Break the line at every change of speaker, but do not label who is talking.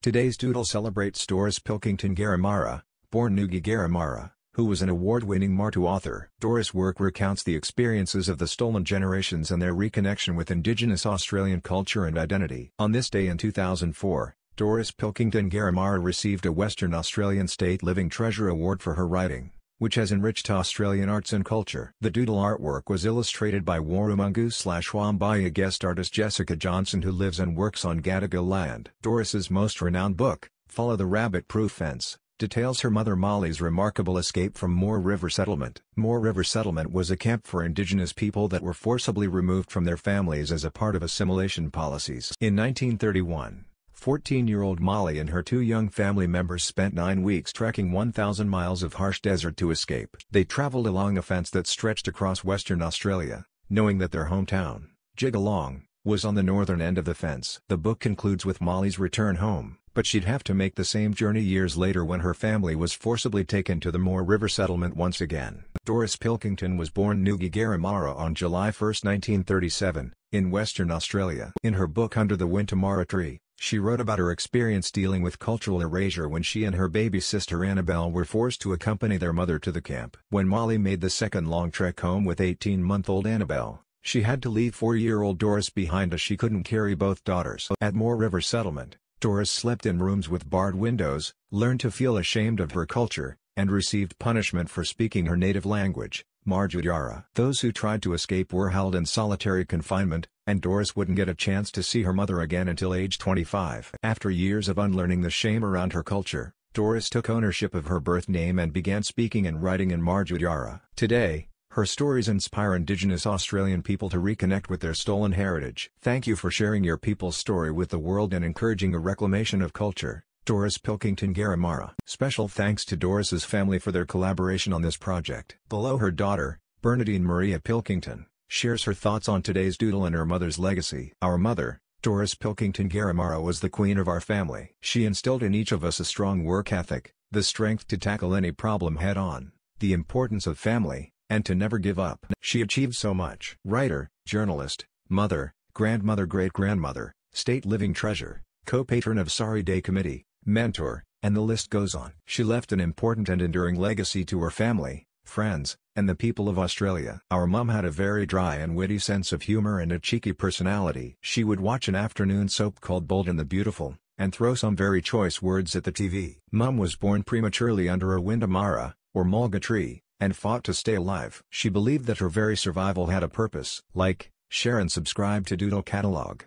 Today's doodle celebrates Doris Pilkington Garamara, born Nugi Garamara, who was an award-winning Martu author. Doris' work recounts the experiences of the stolen generations and their reconnection with Indigenous Australian culture and identity. On this day in 2004, Doris Pilkington Garamara received a Western Australian State Living Treasure Award for her writing, which has enriched Australian arts and culture. The doodle artwork was illustrated by Warrumungu/Wambaya guest artist Jessica Johnson, who lives and works on Gadigal land. Doris's most renowned book, Follow the Rabbit-Proof Fence, details her mother Molly's remarkable escape from Moore River Settlement. Moore River Settlement was a camp for Indigenous people that were forcibly removed from their families as a part of assimilation policies. In 1931, 14-year-old Molly and her two young family members spent 9 weeks trekking 1,000 miles of harsh desert to escape. They traveled along a fence that stretched across Western Australia, knowing that their hometown, Jigalong, was on the northern end of the fence. The book concludes with Molly's return home, but she'd have to make the same journey years later when her family was forcibly taken to the Moore River Settlement once again. Doris Pilkington was born Nugi Garamara on July 1, 1937, in Western Australia. In her book Under the Wintamara Tree, she wrote about her experience dealing with cultural erasure when she and her baby sister Annabelle were forced to accompany their mother to the camp. When Molly made the second long trek home with 18-month-old Annabelle, she had to leave 4-year-old Doris behind as she couldn't carry both daughters. At Moore River Settlement, Doris slept in rooms with barred windows, learned to feel ashamed of her culture, and received punishment for speaking her native language, Marjudara. Those who tried to escape were held in solitary confinement, and Doris wouldn't get a chance to see her mother again until age 25. After years of unlearning the shame around her culture, Doris took ownership of her birth name and began speaking and writing in Marjudara. Today, her stories inspire Indigenous Australian people to reconnect with their stolen heritage. Thank you for sharing your people's story with the world and encouraging a reclamation of culture, Doris Pilkington Garamara. Special thanks to Doris's family for their collaboration on this project. Below, her daughter, Bernadine Maria Pilkington, shares her thoughts on today's doodle and her mother's legacy. Our mother, Doris Pilkington Garamara, was the queen of our family. She instilled in each of us a strong work ethic, the strength to tackle any problem head-on, the importance of family, and to never give up. She achieved so much. Writer, journalist, mother, grandmother, great-grandmother, state living treasure, co-patron of Sorry Day Committee, mentor, and the list goes on. She left an important and enduring legacy to her family, friends, and the people of Australia. Our mum had a very dry and witty sense of humor and a cheeky personality. She would watch an afternoon soap called Bold and the Beautiful, and throw some very choice words at the TV. Mum was born prematurely under a Wintamara, or mulga tree, and fought to stay alive. She believed that her very survival had a purpose. Like, share and subscribe to Doodle Catalog.